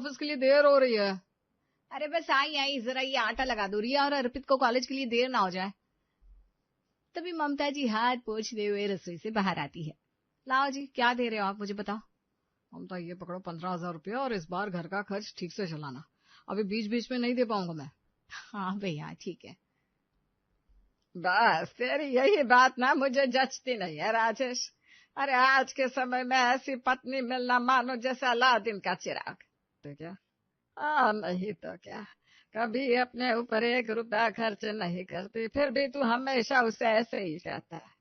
Office के लिए देर हो रही है। अरे बस आई आई, जरा ये आटा लगा दो, रिया और अर्पित को कॉलेज के लिए देर ना हो जाए। तभी ममता जी हाथ पोंछते हुए रसोई से बाहर आती है। लाओ जी, क्या दे रहे हो आप, मुझे बताओ। ममता ये पकड़ो 15,000 रुपया, और इस बार घर का खर्च ठीक से चलाना, अभी बीच बीच में नहीं दे पाऊंगा मैं। हाँ भैया ठीक है। बस तेरी यही बात ना मुझे जचती नहीं है राजेश। अरे आज के समय में ऐसी पत्नी मिलना मानो जैसे अलादीन का चिराग। तो क्या, नहीं तो क्या, कभी अपने ऊपर 1 रुपया खर्च नहीं करती, फिर भी तू हमेशा उसे ऐसे ही कहता है।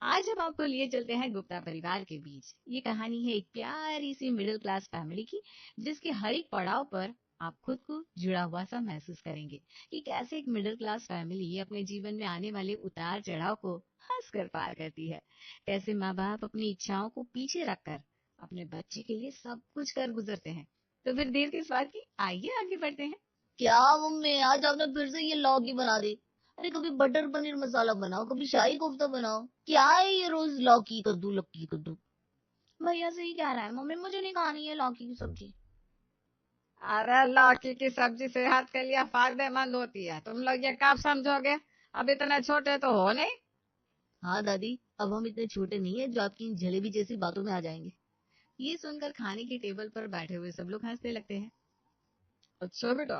आज हम आपको लिए चलते हैं गुप्ता परिवार के बीच। ये कहानी है एक प्यारी सी मिडिल क्लास फैमिली की, जिसके हर एक पड़ाव पर आप खुद को जुड़ा हुआ सा महसूस करेंगे कि कैसे एक मिडिल क्लास फैमिली अपने जीवन में आने वाले उतार चढ़ाव को हंसकर पार करती है। कैसे माँ बाप अपनी इच्छाओं को पीछे रखकर अपने बच्चे के लिए सब कुछ कर गुजरते हैं। तो फिर देर किस बात की, आइए आगे बढ़ते हैं। क्या मम्मी, आज आपने फिर से ये लौकी बना दी। अरे कभी बटर पनीर मसाला बनाओ, कभी शाही कोफ्ता बनाओ, क्या है ये रोज लौकी कद्दू लौकी कद्दू। भैया सही कह रहा है मम्मी, मुझे नहीं खानी है लौकी की सब्जी। अरे लौकी की सब्जी सेहत के लिए फायदेमंद होती है, तुम लोग ये कब समझोगे, अब इतने छोटे तो हो नहीं। हाँ दादी, अब हम इतने छोटे नहीं है जो आपकी इन जलेबी जैसी बातों में आ जाएंगे। ये सुनकर खाने की टेबल पर बैठे हुए सब लोग हंसने लगते हैं। अच्छा बेटा,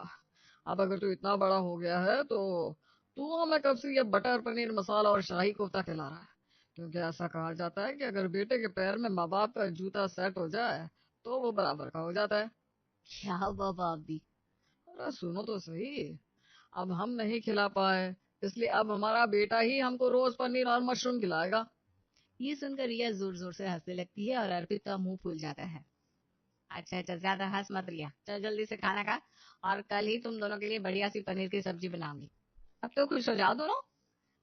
अब अगर तू इतना बड़ा हो गया है तो तू हमें कब से ये बटर पनीर मसाला और शाही कोफ्ता खिला रहा है, क्योंकि ऐसा कहा जाता है कि अगर बेटे के पैर में माँ बाप का जूता सेट हो जाए तो वो बराबर का हो जाता है। क्या बाबा आप भी। अरे सुनो तो सही, अब हम नहीं खिला पाए, इसलिए अब हमारा बेटा ही हमको रोज पनीर और मशरूम खिलाएगा। ये सुनकर रिया जोर जोर से हंसने लगती है और अर्पित का मुंह फूल जाता है। अच्छा अच्छा, ज्यादा हंस मत रिया, चल जल्दी से खाना खा, और कल ही तुम दोनों के लिए बढ़िया सी पनीर की सब्जी बनाऊंगी। अब तो खुश हो जाओ दोनों।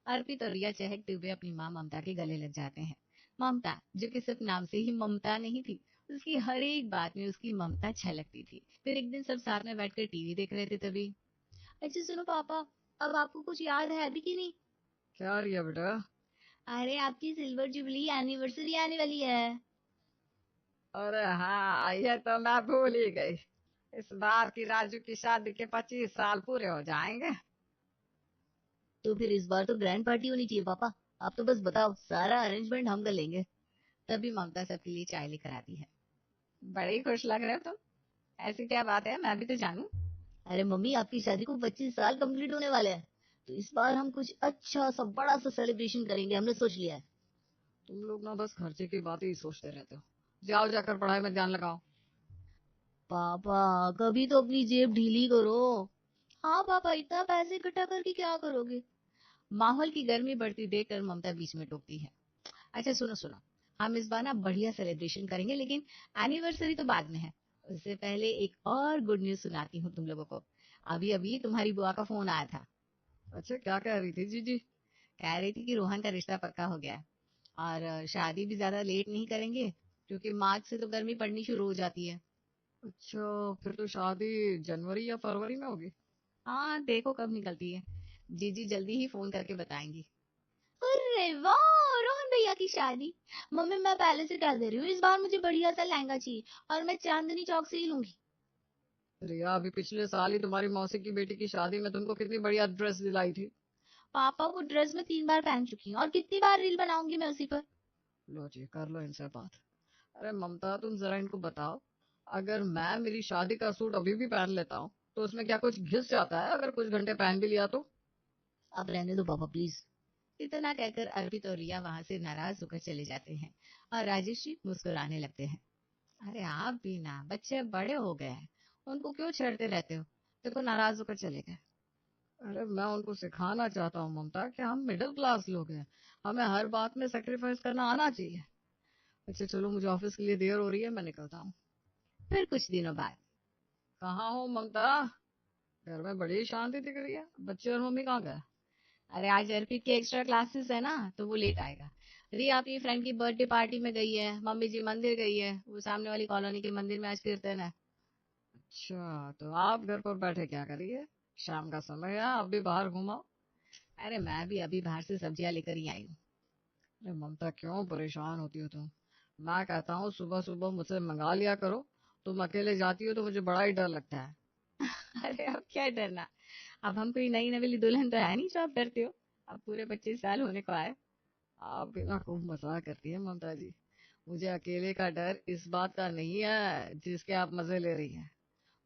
अर्पित और रिया चहकते हुए अपनी माँ ममता के गले लग जाते हैं। ममता, जो कि सिर्फ नाम से ही ममता नहीं थी, उसकी हर एक बात में उसकी ममता छलकती थी। फिर एक दिन सब साथ में बैठकर टीवी देख रहे थे तभी, अच्छा सुनो पापा, अब आपको कुछ याद है अभी की नहीं? क्या रिया बेटा? अरे आपकी सिल्वर जुबली एनिवर्सरी आने वाली है। अरे हाँ, ये तो मैं भूल ही गई, इस बार की राजू की शादी के 25 साल पूरे हो जाएंगे। तो फिर इस बार तो ग्रैंड पार्टी होनी चाहिए पापा। आप तो बस बताओ, सारा अरेंजमेंट हम कर लेंगे। तभी ममता सबके लिए चाय लेकर आती है। बड़े खुश लग रहे हो तुम, ऐसी क्या बात है, मैं भी तो जानूं। अरे मम्मी, आपकी शादी को 25 साल कंप्लीट होने वाले हैं, तो इस बार हम कुछ अच्छा सा बड़ा सा सेलिब्रेशन करेंगे, हमने सोच लिया है। तुम लोग ना बस खर्चे की बात ही सोचते रहते हो, जाओ जाकर पढ़ाई में ध्यान लगाओ। पापा कभी तो अपनी जेब ढीली करो। हाँ पापा, इतना पैसे इकट्ठा करके क्या करोगे? माहौल की गर्मी बढ़ती देखकर ममता बीच में टोकती है। अच्छा सुनो सुनो, हम इस बार ना बढ़िया सेलिब्रेशन करेंगे, लेकिन एनिवर्सरी तो बाद में है। उससे पहले एक और गुड न्यूज सुनाती हूँ तुम लोगों को। अभी अभी तुम्हारी बुआ का फोन आया था। अच्छा, क्या कह रही थी जीजी? कह रही थी कि रोहन का रिश्ता पक्का हो गया है, और शादी भी ज्यादा लेट नहीं करेंगे, क्योंकि मार्च से तो गर्मी पड़नी शुरू हो जाती है। अच्छा, फिर तो शादी जनवरी या फरवरी में होगी। हाँ देखो कब निकलती है, जीजी जल्दी ही फोन करके बताएंगी। अरे वाह, रोहन भैया की शादी। मम्मी मैं पहले से कह दे रही हूँ, इस बार मुझे बढ़िया सा लहंगा चाहिए, और मैं चांदनी चौक से ही लूंगी। रिया, अभी पिछले साल ही तुम्हारी मौसी की बेटी की शादी में तुमको कितनी बढ़िया ड्रेस दिलाई थी। पापा वो ड्रेस मैं 3 बार पहन चुकी हूँ, और कितनी बार रील बनाऊंगी मैं उसी पर। लो जी, कर लो इनसे बात। अरे ममता, तुम जरा इनको बताओ, अगर मैं मेरी शादी का सूट अभी भी पहन लेता हूँ तो उसमें क्या कुछ घिस जाता है, अगर कुछ घंटे पहन भी लिया तो? आप रहने दो पापा प्लीज। इतना कहकर अर्पित और रिया वहां से नाराज होकर चले जाते हैं, और राजेश जी मुस्कुराने लगते हैं। अरे आप भी ना, बच्चे अब बड़े हो गए हैं, उनको क्यों छेड़ते रहते हो, देखो नाराज होकर चले गए। अरे मैं उनको सिखाना चाहता हूँ ममता कि हम मिडिल क्लास लोग हैं, हमें हर बात में सेक्रीफाइस करना आना चाहिए। अच्छा चलो, मुझे ऑफिस के लिए देर हो रही है, मैं निकलता हूँ। फिर कुछ दिनों बाद, कहाँ हो ममता? घर में बड़ी शांति दिख रही है, बच्चे और मम्मी कहाँ गए? अरे आज अर्पित के एक्स्ट्रा क्लासेस है ना, तो वो लेट आएगा। रिया अपनी फ्रेंड की बर्थडे पार्टी में गई है, मम्मी जी मंदिर गई है, वो सामने वाली कॉलोनी के मंदिर में आज कीर्तन है। अच्छा, तो आप घर पर बैठे क्या करिए, शाम का समय है, आप भी बाहर घुमाओ। अरे मैं भी अभी बाहर से सब्जियां लेकर ही आई हूँ। अरे ममता, क्यों परेशान होती हो तुम? मैं कहता हूँ सुबह सुबह मुझसे मंगा लिया करो, तुम अकेले जाती हो तो मुझे बड़ा ही डर लगता है। अरे अब क्या डरना, अब हम कोई नई नवेली दुल्हन तो है नहीं जो आप डरते हो। अब पूरे 25 साल होने को आए। आप भी ना खूब मजाक करती है ममता जी। मुझे अकेले का डर इस बात का नहीं है जिसके आप मजे ले रही हैं।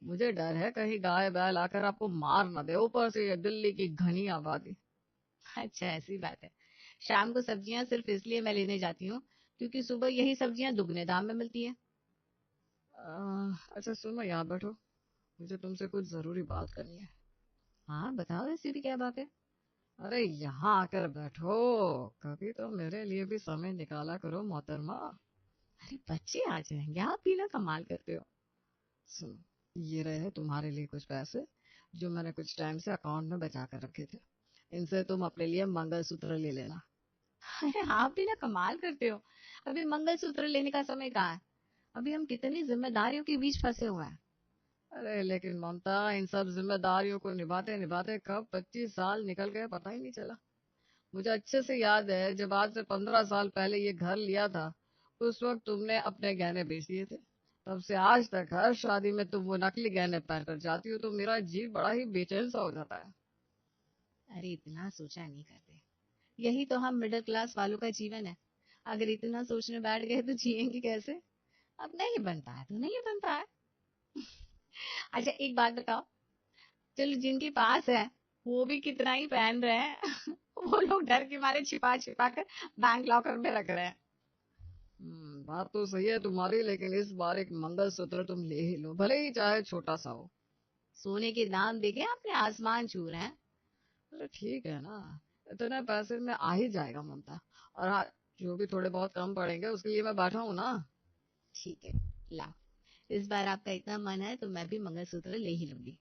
मुझे डर है कहीं गाय बैल आकर आपको मार ना दे, ऊपर से ये दिल्ली की घनी आबादी। अच्छा ऐसी बात है। शाम को सब्जियां सिर्फ इसलिए मैं लेने जाती हूँ क्योंकि सुबह यही सब्जियां दुगने दाम में मिलती है। अच्छा सुनो, यहाँ बैठो, मुझे तुमसे कुछ जरूरी बात करनी है। हाँ बताओ, ऐसी भी क्या बात है। अरे यहाँ आकर बैठो, कभी तो मेरे लिए भी समय निकाला करो मोहतरमा। अरे बच्चे आ जाएंगे, आप भी ना कमाल करते हो। सुनो, ये रहे तुम्हारे लिए कुछ पैसे जो मैंने कुछ टाइम से अकाउंट में बचा कर रखे थे। इनसे तुम अपने लिए मंगलसूत्र ले लेना। अरे आप भी ना कमाल करते हो। अभी मंगलसूत्र लेने का समय कहाँ है। अभी हम कितनी जिम्मेदारियों के बीच फंसे हुए हैं। अरे लेकिन ममता, इन सब जिम्मेदारियों को निभाते निभाते कब 25 साल निकल गए पता ही नहीं चला। मुझे अच्छे से याद है जब आज से 15 साल पहले ये घर लिया था, उस वक्त तुमने अपने गहने बेच दिए थे। तब से आज तक हर शादी में तुम वो नकली गहने पहनकर जाती हो तो मेरा जी बड़ा ही बेचैन सा हो जाता है। अरे इतना सोचा नहीं करते, यही तो हम मिडिल क्लास वालों का जीवन है। अगर इतना सोचने बैठ गए तो जिएंगे कैसे। अब नहीं बनता है तो नहीं बनता है। अच्छा एक बात बताओ, चलो जिनके पास है वो भी कितना ही पहन रहे हैं वो लोग डर के मारे छिपा छिपा कर बैंक लॉकर में रख रहे हैं। बात तो सही है तुम्हारी, लेकिन इस बार एक मंगलसूत्र तुम ले ही लो, भले ही चाहे छोटा सा हो। सोने के दाम देखे आपने आसमान छू रहे हैं। अरे ठीक है ना, इतने पैसे में आ ही जाएगा ममता। और हाँ, जो भी थोड़े बहुत कम पड़ेंगे उसके लिए मैं बैठा हूँ ना। ठीक है, ला, इस बार आपका इतना मन है तो मैं भी मंगलसूत्र ले ही लूंगी।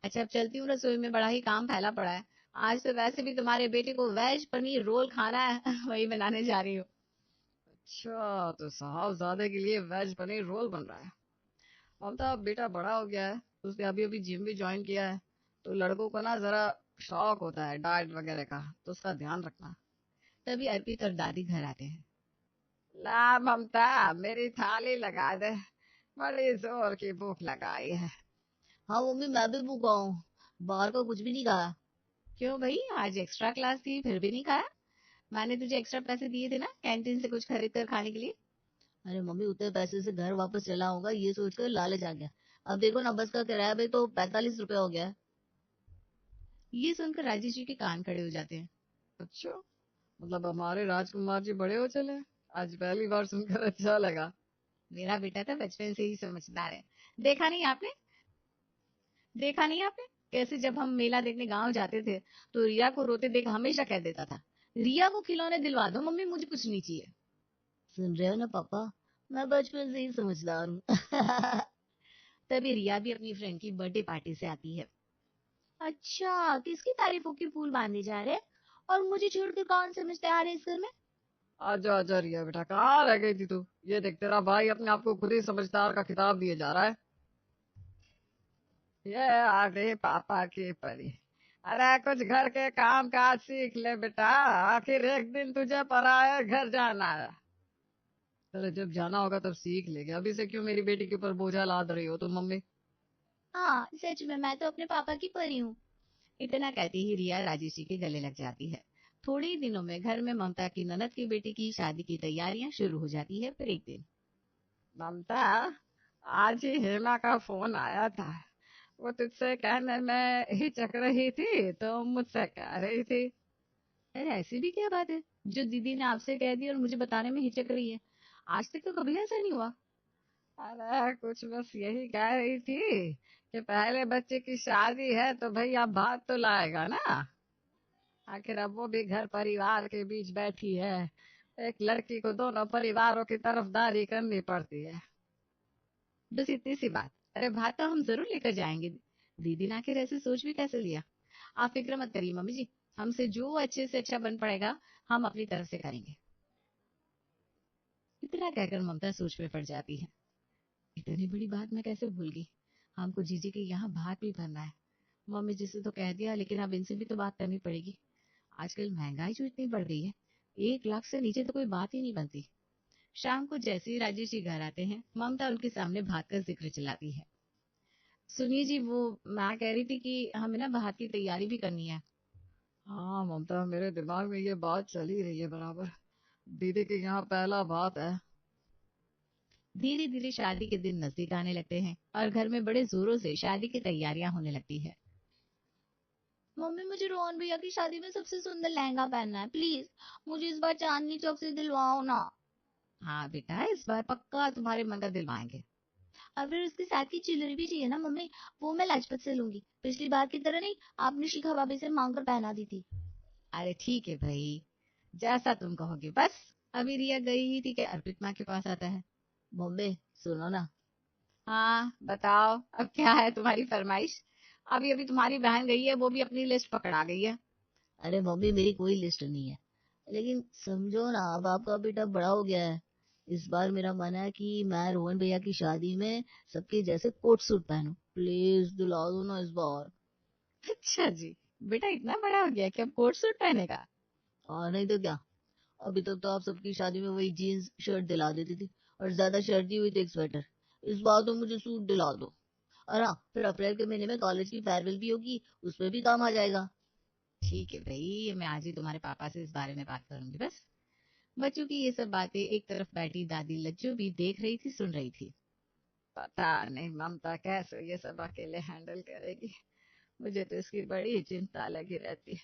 अच्छा अब चलती हूँ, रसोई में बड़ा ही काम फैला पड़ा है। आज तो वैसे भी तुम्हारे बेटे को वेज पनीर रोल खाना है वही बनाने जा रही हूँ। अच्छा, तो साहबजादे के लिए वेज पनीर रोल बन रहा है। ममता, अब बेटा बड़ा हो गया है, उसने अभी अभी जिम भी ज्वाइन किया है, तो लड़कों को ना जरा शौक होता है डाइट वगैरह का, तो उसका ध्यान रखना। तभी अर्पित और दादी घर आते हैं। ला ममता, मेरी थाली लगा दे, बड़ी जोर की भूख लगाई है। हाँ मम्मी, मैं भी भूखा हूँ, बाहर का कुछ भी नहीं खाया। क्यों भाई, आज एक्स्ट्रा क्लास थी फिर भी नहीं खाया। मैंने तुझे एक्स्ट्रा पैसे दिए थे ना कैंटीन से कुछ खरीद कर खाने के लिए। अरे मम्मी, उतने पैसे से घर वापस चला होगा ये सोचकर लालच आ गया। अब देखो ना, बस का किराया भी तो 45 रुपए हो गया है। ये सुनकर राजेश जी के कान खड़े हो जाते हैं। अच्छा, मतलब हमारे राजकुमार जी बड़े हो चले, आज पहली बार सुनकर अच्छा लगा। मेरा बेटा तो बचपन से ही समझदार है। देखा नहीं आपने, देखा नहीं आपने कैसे जब हम मेला देखने गांव जाते थे तो रिया को रोते देख हमेशा कह देता था, रिया को खिलौने दिलवा दो मम्मी, मुझे कुछ नहीं चाहिए। सुन रहे हो ना पापा, मैं बचपन से ही समझदार हूँ। तभी रिया भी अपनी फ्रेंड की बर्थडे पार्टी से आती है। अच्छा, किसकी तारीफों के फूल बांधे जा रहे हैं? और मुझे छोड़कर कौन समझदार है इस घर में? आजा आजा रिया बेटा, कहाँ रह गई थी तू? ये देख, तेरा भाई अपने आप को खुद ही समझदार का खिताब दिए जा रहा है। ये आ गई पापा की परी। अरे कुछ घर के काम काज सीख ले बेटा, आखिर एक दिन तुझे पराए घर जाना है। चलो जब जाना होगा तब सीख लेंगे, अभी से क्यों मेरी बेटी के ऊपर बोझा लाद रही हो तुम मम्मी। हाँ सच में, मैं तो अपने पापा की परी हूँ। इतना कहती ही रिया राजेश जी के गले लग जाती है। थोड़े ही दिनों में घर में ममता की ननद की बेटी की शादी की तैयारियां शुरू हो जाती है। फिर एक दिन ममता, आज ही हेमा का फोन आया था, वो तुझसे कहने में हिचक रही थी तो मुझसे कह रही थी। अरे ऐसी भी क्या बात है जो दीदी ने आपसे कह दी और मुझे बताने में हिचक रही है। आज तक तो कभी ऐसा नहीं हुआ। अरे कुछ बस यही कह रही थी कि पहले बच्चे की शादी है तो भैया बात तो लाएगा ना। आखिर अब वो भी घर परिवार के बीच बैठी है, एक लड़की को दोनों परिवारों की तरफदारी करनी पड़ती है। बस इतनी सी बात। अरे भात तो हम जरूर लेकर जाएंगे। दीदी ने आखिर ऐसे सोच भी कैसे लिया। आप फिक्र मत करिए मम्मी जी, हमसे जो अच्छे से अच्छा बन पड़ेगा हम अपनी तरफ से करेंगे। इतना कहकर ममता सोच में पड़ जाती है। इतनी बड़ी बात मैं कैसे भूल गई। हमको जीजी के यहाँ भात भी भरना है। मम्मी जी से तो कह दिया, लेकिन अब इनसे भी तो बात करनी पड़ेगी। आजकल महंगाई जो इतनी बढ़ गई है, 1 लाख से नीचे तो कोई बात ही नहीं बनती। शाम को जैसे ही राजेश जी घर आते हैं, ममता उनके सामने भात का जिक्र चलाती है। सुनिए जी, वो मैं कह रही थी कि हमें ना भात की तैयारी भी करनी है। हाँ ममता, मेरे दिमाग में ये बात चल ही रही है बराबर। दीदी के यहाँ पहला बात है। धीरे धीरे शादी के दिन नजदीक आने लगते हैं और घर में बड़े जोरों से शादी की तैयारियां होने लगती है। मम्मी, मुझे रोहन भैया की शादी में सबसे सुंदर लहंगा पहनना है, प्लीज मुझे इस बार चांदनी चौक से दिलवाओ ना। हाँ बेटा, इस बार पक्का तुम्हारे मन का दिलवाएंगे। और फिर उसके साथ की ज्वेलरी भी चाहिए ना मम्मी, वो मैं लाजपत से लूंगी। पिछली बार की तरह नहीं, आपने शिखा भाभी से मांग कर पहना दी थी। अरे ठीक है भाई, जैसा तुम कहोगे। बस अभी रिया गई ही थी कि अर्पित माँ के पास आता है। मम्मी सुनो ना। हाँ बताओ, अब क्या है तुम्हारी फरमाइश? अभी अभी तुम्हारी बहन गई है, वो भी अपनी लिस्ट पकड़ा गई है। अरे मम्मी, मेरी कोई लिस्ट नहीं है, लेकिन समझो ना, अब आपका बेटा बड़ा हो गया है। इस बार मेरा मन है कि मैं रोहन भैया की शादी में सबके जैसे कोट सूट पहनूं। प्लीज दिला दो ना इस बार। अच्छा जी, बेटा इतना बड़ा हो गया कि अब कोट सूट पहनेगा? और नहीं तो क्या, अभी तक तो आप सबकी शादी में वही जीन्स शर्ट दिला देती थी, और ज्यादा शर्ट हुई तो एक स्वेटर। इस बार तो मुझे सूट दिला दो। और हाँ, फिर अप्रैल के महीने में कॉलेज की फेयरवेल भी होगी, उसमें भी काम आ जाएगा। ठीक है भाई, मैं आज ही तुम्हारे पापा से इस बारे में बात करूंगी। बस बच्चों की ये सब बातें एक तरफ बैठी दादी लज्जू भी देख रही थी, सुन रही थी। पता नहीं ममता कैसे ये सब अकेले हैंडल करेगी। मुझे तो इसकी बड़ी चिंता लगी रहती है।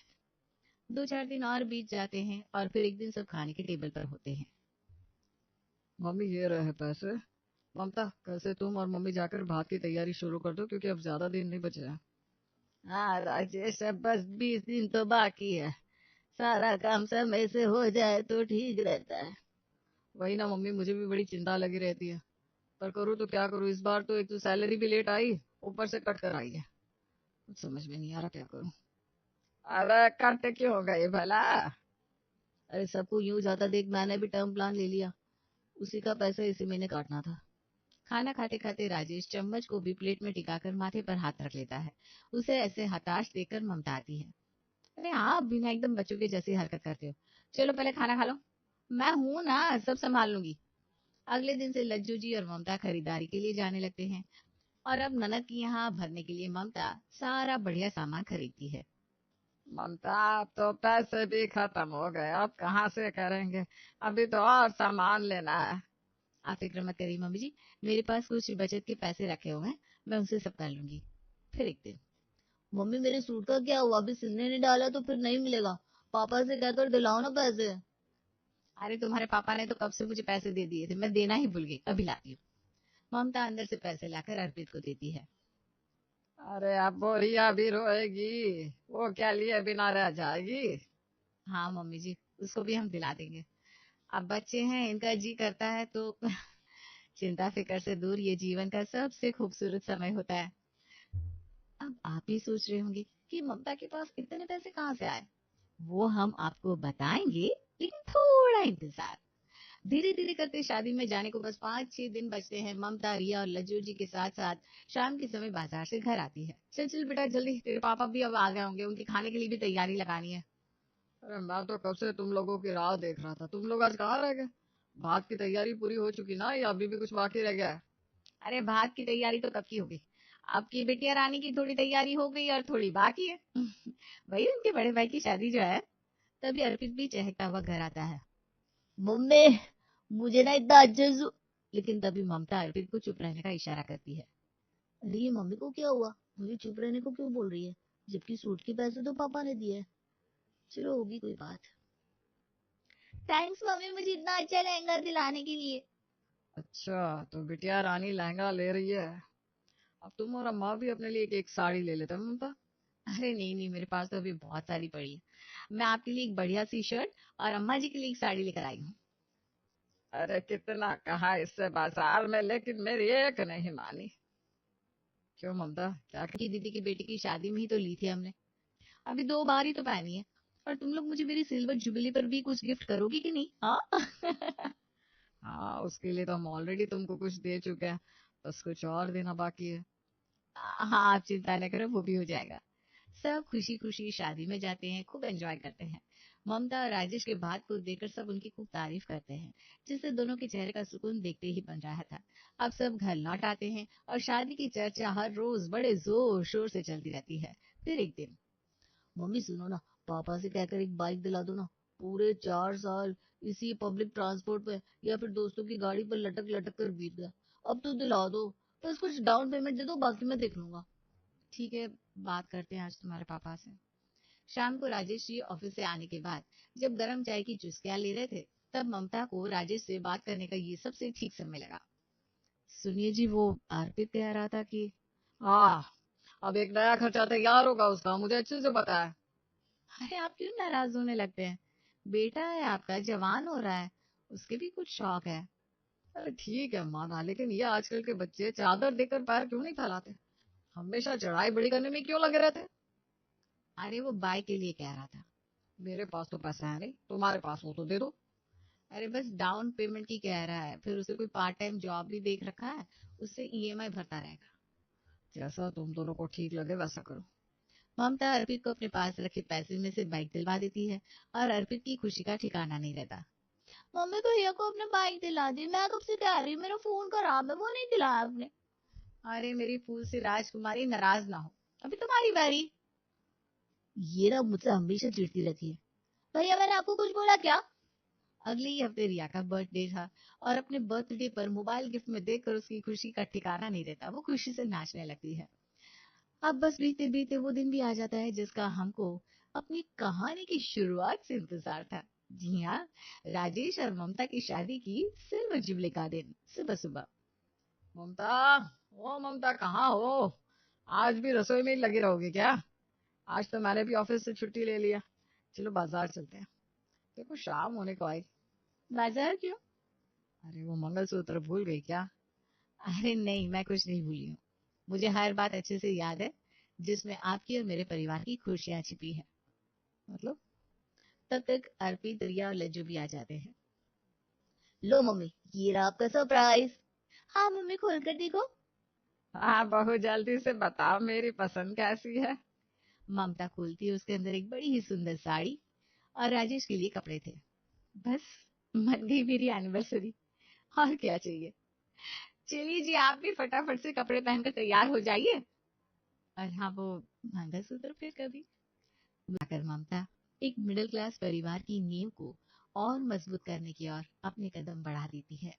2-4 दिन और बीत जाते हैं और फिर एक दिन सब खाने के टेबल पर होते हैं। मम्मी ये रहे पैसे। ममता, कल से तुम और मम्मी जाकर भात की तैयारी शुरू कर दो, क्योंकि अब ज्यादा दिन नहीं बचे हैं। हाँ राजेश, अब बस 20 दिन तो बाकी है। सारा काम समय से हो जाए तो ठीक रहता है। वही ना मम्मी, मुझे भी बड़ी चिंता लगी रहती है। पर करूँ तो क्या करूँ, इस बार तो एक तो सैलरी भी लेट आई, ऊपर से कट कर आई है। कुछ समझ में नहीं आ रहा क्या करूँ। अरे कट क्यों हो गई भला? अरे सबको यूं जाता देख, मैंने भी टर्म प्लान ले लिया, उसी का पैसा इसी महीने काटना था। खाना खाते खाते राजेश चम्मच को भी प्लेट में टिकाकर माथे पर हाथ रख लेता है। उसे ऐसे हताश देखकर ममता आती है। अरे आप भी ना एकदम बच्चों के जैसी हरकत करते हो। चलो पहले खाना खा लो, मैं हूं ना, सब संभाल लूंगी। अगले दिन से लज्जू जी और ममता खरीदारी के लिए जाने लगते हैं और अब ननद की यहाँ भरने के लिए ममता सारा बढ़िया सामान खरीदती है। ममता, अब तो पैसे भी खत्म हो गए, अब कहाँ से करेंगे? अभी तो और सामान लेना है। आप फिक्र मत करिए मम्मी जी, मेरे पास कुछ बचत के पैसे रखे हुए हैं, मैं उनसे सब कर लूंगी। फिर एक दिन, मम्मी मेरे सूट का क्या हुआ? अभी सिलने नहीं डाला तो फिर नहीं मिलेगा। पापा से कहकर दिलाओ ना पैसे। अरे तुम्हारे पापा ने तो कब से मुझे पैसे दे दिए थे, मैं देना ही भूल गई, अभी लाती हूँ। ममता अंदर से पैसे लाकर अर्पित को देती है। अरे अब बोरिया भी रोएगी, वो क्या लिए बिना रह जाएगी? हाँ मम्मी जी, उसको भी हम दिला देंगे। अब बच्चे हैं, इनका जी करता है तो चिंता फिक्र से दूर ये जीवन का सबसे खूबसूरत समय होता है। अब आप भी सोच रहे होंगे कि ममता के पास इतने पैसे कहाँ से आए। वो हम आपको बताएंगे, लेकिन थोड़ा इंतजार। धीरे धीरे करते शादी में जाने को बस 5-6 दिन बचते हैं। ममता, रिया और लज्जू जी के साथ साथ शाम के समय बाजार से घर आती है। चल चल बेटा जल्दी, तेरे पापा भी अब आ गए होंगे, उनके खाने के लिए भी तैयारी लगानी है। अरे मैं तो कब से तुम लोगों की राह देख रहा था, तुम लोग आज कहाँ रह गए? भात की तैयारी पूरी हो चुकी ना, या अभी भी कुछ बाकी रह गया है? अरे भात की तैयारी तो कब की होगी, आपकी बिटिया रानी की थोड़ी तैयारी हो गई और थोड़ी बाकी है। वही उनके बड़े भाई की शादी जो है। तभी अर्पित भी चहकता हुआ घर आता है। मम्मी मुझे ना इतना अच्छे से। लेकिन तभी ममता अर्पित को चुप रहने का इशारा करती है। अरे ये मम्मी को क्या हुआ? मुझे चुप रहने को क्यों बोल रही है, जबकि सूट के पैसे तो पापा ने दिए हैं। चलो होगी कोई बात। थैंक्स मम्मी, मुझे इतना अच्छा लहंगा दिलाने के लिए। अच्छा, तो बिटिया रानी लहंगा ले रही है। अब तुम और अम्मा भी अपने लिए एक साड़ी ले लेते हैं ममता। अरे नहीं नहीं, मेरे पास तो अभी बहुत सारी पड़ी है। मैं आपके लिए एक बढ़िया सी शर्ट और अम्मा जी के लिए एक साड़ी लेकर आई हूँ। अरे कितना कहा इससे बाजार में, लेकिन मेरी एक नहीं मानी। क्यों ममता, क्या की दीदी की बेटी की शादी में ही तो ली थी हमने, अभी 2 बार ही तो पहनी है। और तुम लोग मुझे मेरी सिल्वर जुबली पर भी कुछ गिफ्ट करोगी कि नहीं, हाँ? हाँ, उसके लिए तो हम ऑलरेडी तुमको कुछ दे चुके हैं, बस कुछ और देना बाकी है। हाँ आप चिंता न करो, वो भी हो जाएगा। सब खुशी खुशी शादी में जाते हैं, खूब एंजॉय करते हैं। ममता और राजेश के बात को देखकर सब उनकी खूब तारीफ करते हैं, जिससे दोनों के चेहरे का सुकून देखते ही बन रहा था। अब सब घर लौट आते हैं और शादी की चर्चा हर रोज बड़े जोर शोर से चलती रहती है। फिर एक दिन, मम्मी सुनो ना, पापा से कहकर एक बाइक दिला दो ना। पूरे 4 साल इसी पब्लिक ट्रांसपोर्ट पे या फिर दोस्तों की गाड़ी पर लटक लटक कर बीत गया। अब तो दिला दो, बस कुछ डाउन पेमेंट दे दो, बाकी मैं देख लूंगा। ठीक है, बात करते हैं आज तुम्हारे पापा से। शाम को राजेश जी ऑफिस से आने के बाद जब गर्म चाय की चुस्कियां ले रहे थे, तब ममता को राजेश से बात करने का ये सबसे ठीक समय लगा। सुनिए जी, वो अर्पित कह रहा था कि हाँ, अब एक नया खर्चा तैयार होगा उसका, मुझे अच्छे से पता है। अरे आप क्यों नाराज होने लगते हैं? बेटा है आपका, जवान हो रहा है, उसके भी कुछ शौक है। अरे ठीक है माना, लेकिन ये आजकल के बच्चे चादर देकर पैर क्यों नहीं फैलाते? हमेशा चढ़ाई बड़ी करने में क्यों लगे रहते? अरे वो बाइक के लिए कह रहा था। मेरे पास तो पैसा है नहीं, तुम्हारे पास हो तो दे दो। अरे बस डाउन पेमेंट की कह रहा है, फिर उसे कोई पार्ट टाइम जॉब भी देख रखा है, उससे ईएमआई भरता रहेगा। जैसा तुम दोनों को ठीक लगे वैसा करो। ममता अर्पित को अपने पास रखे पैसे में से बाइक दिलवा देती है और अर्पित की खुशी का ठिकाना नहीं रहता। मम्मी भैया को अपने बाइक दिला दी, मैं कब से कह रही हूँ, मेरा फोन खराब है, वो नहीं दिलाया आपने। अरे मेरी फूल से राजकुमारी, नाराज ना हो, अभी तुम्हारी बारी। ये ना मुझसे हमेशा चिढ़ती रहती है। भैया मैंने आपको कुछ बोला क्या? अगले ही हफ्ते रिया का बर्थडे था और अपने बर्थडे पर मोबाइल गिफ्ट में देखकर उसकी खुशी का ठिकाना नहीं रहता। वो खुशी से नाचने लगती है। अब बस बीते बीते वो दिन भी आ जाता है जिसका हमको अपनी कहानी की शुरुआत से इंतजार था। जी हाँ, राजेश और ममता की शादी की सिल्वर जुबली का दिन, सुबह सुबह। ममता, ओ ममता कहाँ हो? आज भी रसोई में ही लगी रहोगी क्या? आज तो मैंने भी ऑफिस से छुट्टी ले लिया। चलो बाजार चलते हैं। देखो शाम होने को आई। बाजार क्यों? अरे वो मंगलसूत्र भूल गई क्या? अरे नहीं, मैं कुछ नहीं भूली हूँ। मुझे हर बात अच्छे से याद है जिसमें आपकी और मेरे परिवार की खुशियां छिपी है। मतलब? तब तक अर्पित, रिया और लज्जू भी आ जाते हैं। लो मम्मी, ये रहा आपका सरप्राइज। हाँ मम्मी, खोल कर देखो। हाँ बहू, जल्दी से बताओ मेरी पसंद कैसी है? ममता खोलती है, उसके अंदर एक बड़ी ही सुंदर साड़ी और राजेश के लिए कपड़े थे। बस मन गई मेरी एनिवर्सरी, और क्या चाहिए। चलिए जी, आप भी फटाफट से कपड़े पहनकर तैयार हो जाइए। और हाँ, वो मंगलसूत्र फिर कभी। मगर ममता एक मिडिल क्लास परिवार की नींव को और मजबूत करने की ओर अपने कदम बढ़ा देती है।